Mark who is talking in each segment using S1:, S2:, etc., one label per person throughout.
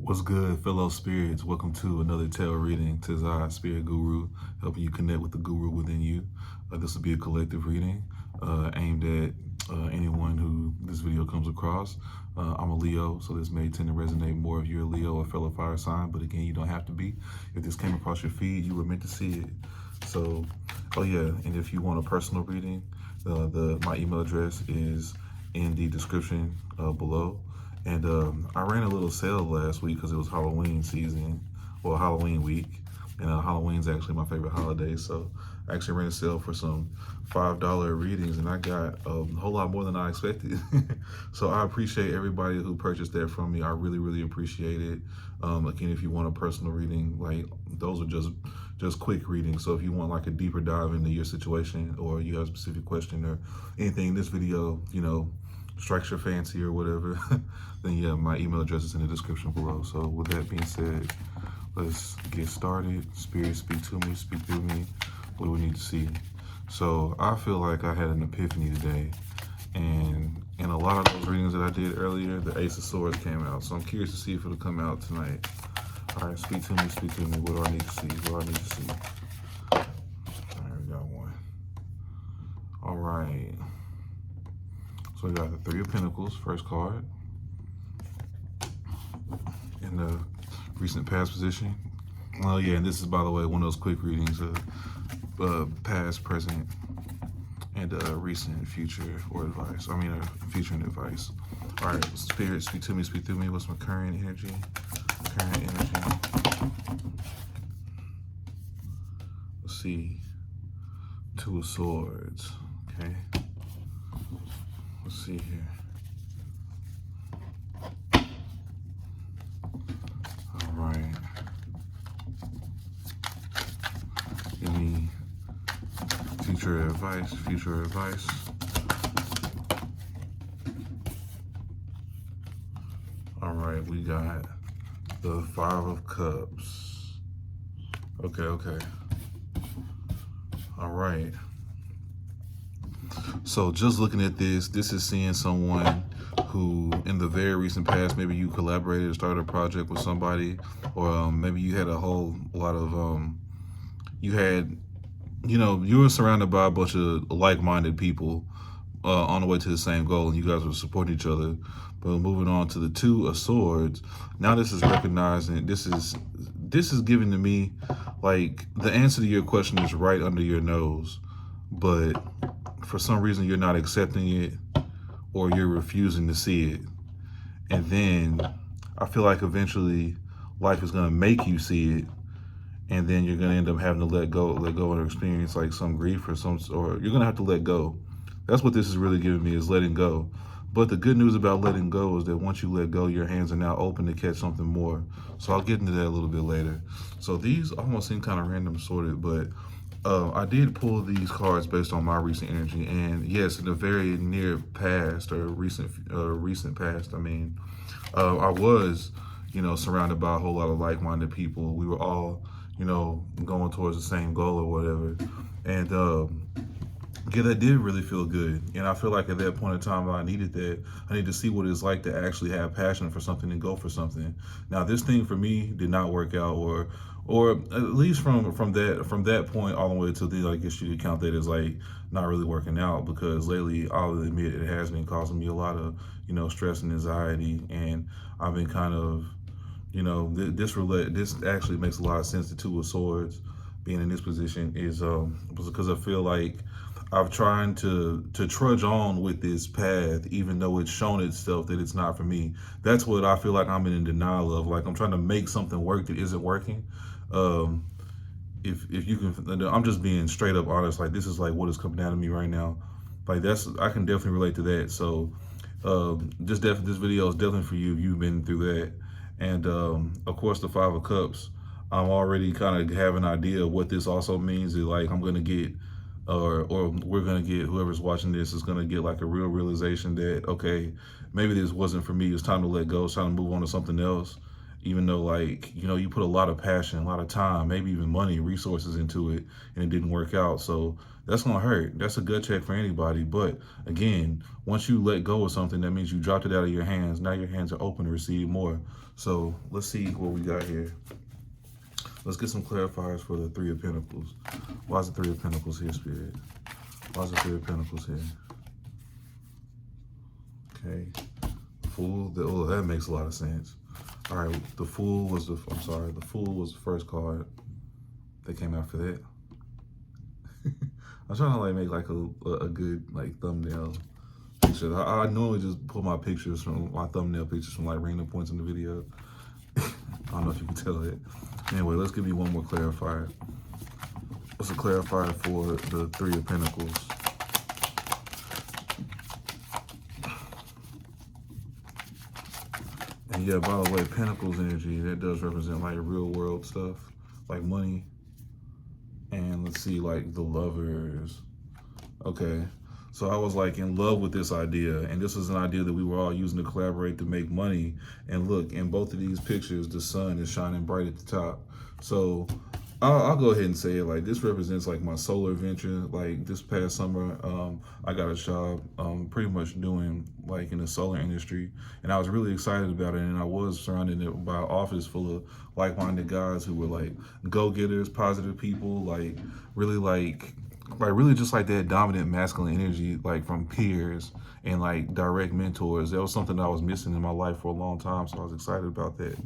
S1: What's good, fellow spirits? Welcome to another tarot reading. Tis I, Spiritgooroo, helping you connect with the guru within you. This will be a collective reading aimed at anyone who this video comes across. I'm a Leo, so this may tend to resonate more if you're a Leo or fellow fire sign, but again, you don't have to be. If this came across your feed, you were meant to see it. So, oh yeah, and if you want a personal reading, my email address is in the description below. And I ran a little sale last week because it was Halloween season, well, Halloween week. And Halloween's actually my favorite holiday. So I actually ran a sale for some $5 readings and I got a whole lot more than I expected. So I appreciate everybody who purchased that from me. I really, really appreciate it. Again, if you want a personal reading, like those are just quick readings. So if you want like a deeper dive into your situation or you have a specific question or anything in this video, strikes your fancy or whatever, then yeah, my email address is in the description below. So with that being said, let's get started. Spirit, speak to me, speak through me. What do we need to see? So I feel like I had an epiphany today, and in a lot of those readings that I did earlier, the Ace of Swords came out. So I'm curious to see if it'll come out tonight. All right, speak to me, speak to me. What do I need to see? What do I need to see? All right, we got one. All right. So we got the Three of Pentacles, first card. In the recent past position. Oh yeah, and this is, by the way, one of those quick readings of past, present, and recent, future, or advice. Future and advice. All right, Spirit, speak to me, speak through me. What's my current energy? Current energy. Let's see. Two of Swords. Okay. Let's see here. All right. Give me future advice, future advice. All right, we got the Five of Cups. Okay. All right. So just looking at this is seeing someone who in the very recent past, maybe you collaborated or started a project with somebody, or maybe you had a whole lot of, you were surrounded by a bunch of like-minded people on the way to the same goal, and you guys were supporting each other. But moving on to the Two of Swords, now this is recognizing, this is giving to me, like, the answer to your question is right under your nose, but for some reason you're not accepting it or you're refusing to see it. And then I feel like eventually life is going to make you see it, and then you're going to end up having to let go and experience like some grief or you're going to have to let go. That's what this is really giving me, is letting go. But the good news about letting go is that once you let go, your hands are now open to catch something more. So I'll get into that a little bit later. So these almost seem kind of random sorted, but I did pull these cards based on my recent energy. And yes, in the very near past or recent past, I was, surrounded by a whole lot of like-minded people. We were all, going towards the same goal or whatever. And yeah, that did really feel good. And I feel like at that point in time, I needed that. I need to see what it's like to actually have passion for something and go for something. Now, this thing for me did not work out, or at least from that point all the way to the, I guess you could count that as like not really working out, because lately, I'll admit, it has been causing me a lot of, stress and anxiety. And I've been kind of, this actually makes a lot of sense. The Two of Swords being in this position is because I feel like I've tried to trudge on with this path, even though it's shown itself that it's not for me. That's what I feel like I'm in denial of. Like, I'm trying to make something work that isn't working. If you can, I'm just being straight up honest. Like, this is like what is coming down to me right now. Like, I can definitely relate to that. So this video is definitely for you if you've been through that. And of course, the Five of Cups, I'm already kind of have an idea of what this also means. That, like, I'm going to get, or we're going to get, whoever's watching this is going to get like a real realization that, okay, maybe this wasn't for me. It's time to let go. It's time to move on to something else. even though, like, you know, you put a lot of passion, a lot of time, maybe even money, resources into it, and it didn't work out. So that's gonna hurt. That's a gut check for anybody. But again, once you let go of something, that means you dropped it out of your hands. Now your hands are open to receive more. So let's see what we got here. Let's get some clarifiers for the Three of Pentacles. Why is the Three of Pentacles here, Spirit? Why is the Three of Pentacles here? Okay. Fool. Oh, that makes a lot of sense. All right. The Fool was the. I'm sorry. The Fool was the first card that came after that. I'm trying to like make like a good like thumbnail picture. I normally just pull my pictures from my thumbnail pictures from like random points in the video. I don't know if you can tell it. Anyway, let's give you one more clarifier. What's a clarifier for the Three of Pentacles? And yeah, by the way, Pentacles energy, that does represent like real world stuff, like money. And let's see, like the Lovers. Okay. So I was like in love with this idea, and this was an idea that we were all using to collaborate to make money. And look, in both of these pictures, the sun is shining bright at the top. So I'll go ahead and say it, like this represents like my solar venture. Like this past summer, I got a job pretty much doing like in the solar industry, and I was really excited about it. And I was surrounded by an office full of like-minded guys who were like go-getters, positive people, like really just like that dominant masculine energy, like from peers and like direct mentors. That was something that I was missing in my life for a long time. So I was excited about that.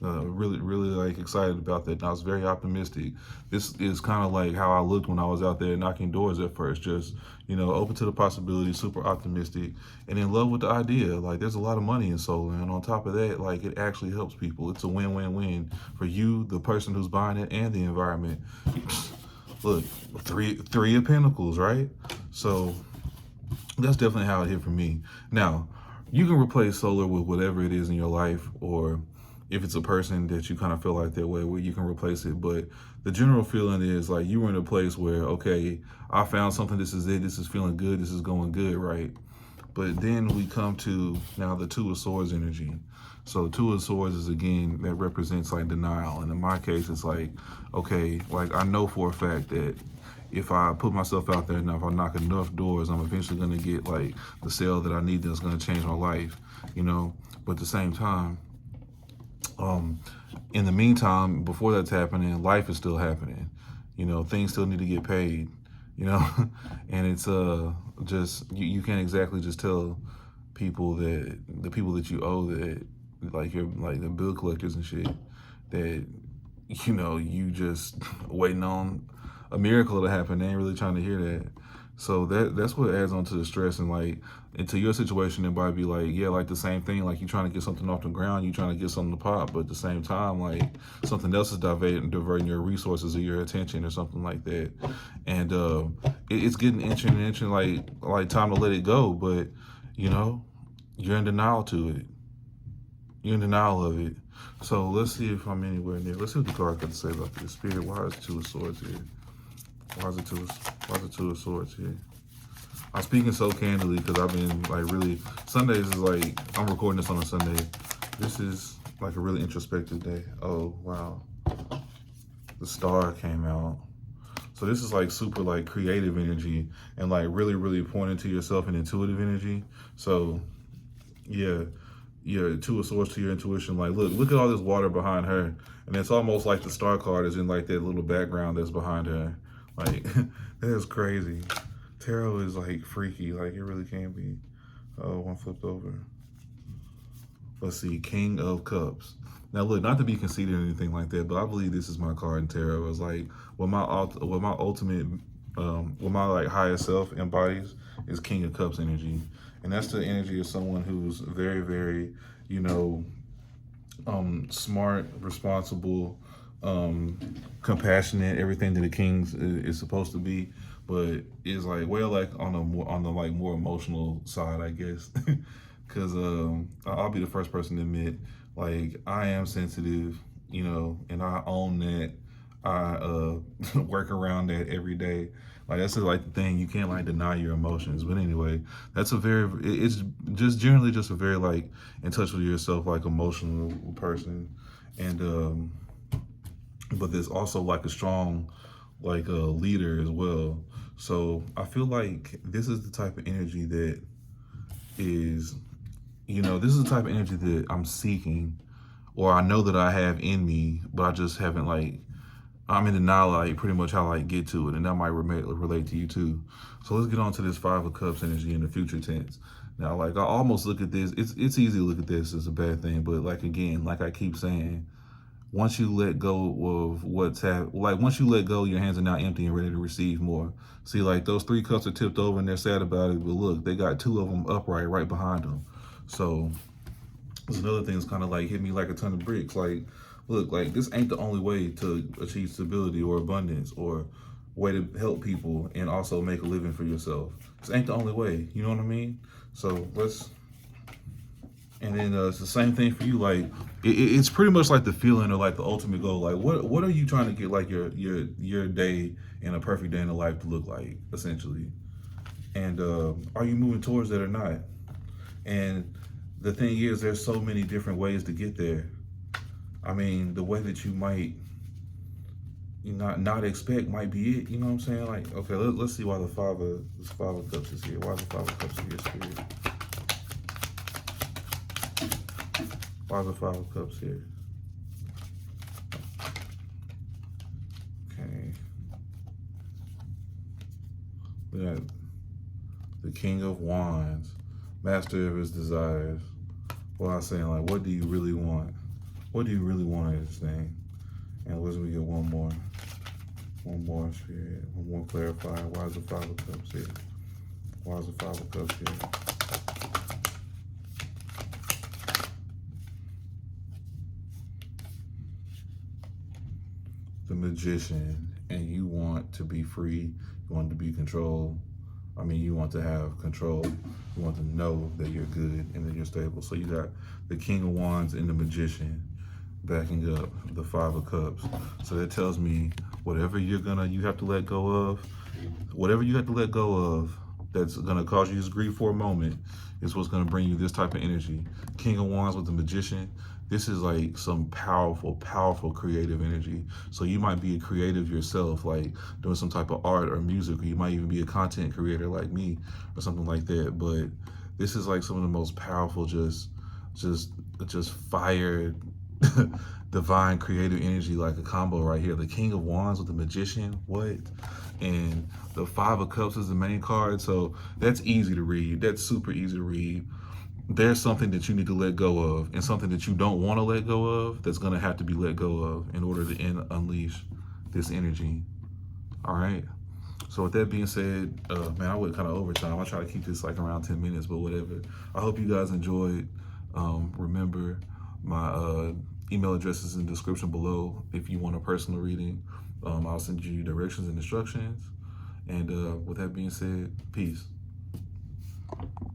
S1: Really like excited about that. And I was very optimistic. This is kind of like how I looked when I was out there knocking doors at first, just, you know, open to the possibility, super optimistic, and in love with the idea. Like there's a lot of money in solar. And on top of that, like it actually helps people. It's a win-win-win for you, the person who's buying it, and the environment. Look, three of Pentacles, right? So that's definitely how it hit for me. Now, you can replace solar with whatever it is in your life, or if it's a person that you kind of feel like that way, where you can replace it. But the general feeling is like you were in a place where, okay, I found something, this is it, this is feeling good, this is going good, right? But then we come to now the Two of Swords energy. So Two of Swords is, again, that represents like denial. And in my case, it's like, okay, like I know for a fact that if I put myself out there enough, I knock enough doors, I'm eventually going to get like the sale that I need that's going to change my life, you know? But at the same time, in the meantime, before that's happening, life is still happening. You know, things still need to get paid, you know? And it's just, you can't exactly just tell people that, the people that you owe that, like you're like the bill collectors and shit, that, you know, you just waiting on a miracle to happen. They ain't really trying to hear that. So that's what adds on to the stress. And like into your situation, it might be like, yeah, like the same thing, like you're trying to get something off the ground, you're trying to get something to pop, but at the same time, like something else is diverting your resources or your attention or something like that. And it's getting itching, like time to let it go. But you know, you're in denial to it. You're in denial of it. So let's see if I'm anywhere near. Let's see what the card got to say about this. Spirit, why is Two of Swords here? Why is it Two of Swords here? I'm speaking so candidly because I've been like really, Sundays is like, I'm recording this on a Sunday. This is like a really introspective day. Oh, wow. The Star came out. So this is like super like creative energy and like really pointing to yourself and intuitive energy. So yeah, Two of Swords to your intuition. Like, look at all this water behind her. And it's almost like the Star card is in like that little background that's behind her. Like, that is crazy. Tarot is like freaky, like it really can be. Oh, one flipped over. Let's see, King of Cups. Now look, not to be conceited or anything like that, but I believe this is my card in tarot. It's like what my ultimate, what my like higher self embodies is King of Cups energy. And that's the energy of someone who's very, you know, smart, responsible, compassionate, everything that a king is supposed to be, but is like, well, like on the like more emotional side, I guess. Because I'll be the first person to admit, like, I am sensitive, you know, and I own that. I work around that every day. Like that's like the thing, you can't like deny your emotions. But anyway, that's a very it's just generally just a very like in touch with yourself, like emotional person. And but there's also like a strong like a leader as well. So I feel like this is the type of energy that is, this is the type of energy that I'm seeking, or I know that I have in me, but I just haven't like, I'm in denial like pretty much how I like get to it, and that might relate to you too. So let's get on to this Five of Cups energy in the future tense. Now, like I almost look at this, it's easy to look at this as a bad thing, but like again, like I keep saying, once you let go of once you let go, your hands are now empty and ready to receive more. See, like those three cups are tipped over and they're sad about it, but look, they got two of them upright right behind them. So there's another thing that's kind of like hit me like a ton of bricks. Like, look, like this ain't the only way to achieve stability or abundance or way to help people and also make a living for yourself. This ain't the only way. You know what I mean? So let's. And then it's the same thing for you. Like it's pretty much like the feeling or like the ultimate goal. Like what are you trying to get like your day and a perfect day in the life to look like essentially? And are you moving towards that or not? And the thing is, there's so many different ways to get there. I mean, the way that you might not expect might be it. You know what I'm saying? Like, okay, let's see why the five of cups is here. Why is the five of cups here, Spirit? Why is the five of cups here? Okay. We got the King of Wands, Master of his desires. Well, I was saying, like, what do you really want? What do you really want in this thing? And let's we get one more. One more, Spirit. One more clarifier. Why is the Five of Cups here? Why is the Five of Cups here? The Magician. And you want to be free. You want to be controlled. I mean, you want to have control. You want to know that you're good and that you're stable. So you got the King of Wands and the Magician backing up the Five of Cups. So that tells me whatever you have to let go of, whatever you have to let go of that's gonna cause you this grief for a moment is what's gonna bring you this type of energy. King of Wands with the Magician. This is like some powerful, powerful creative energy. So you might be a creative yourself, like doing some type of art or music, or you might even be a content creator like me or something like that. But this is like some of the most powerful, just fire divine creative energy, like a combo right here. The King of Wands with the Magician, what? And the Five of Cups is the main card, so that's easy to read. That's super easy to read. There's something that you need to let go of and something that you don't want to let go of that's going to have to be let go of in order to unleash this energy. All right. So with that being said, man, I went kind of overtime. I try to keep this like around 10 minutes, but whatever. I hope you guys enjoyed. Remember, my email address is in the description below. If you want a personal reading, I'll send you directions and instructions. And with that being said, peace.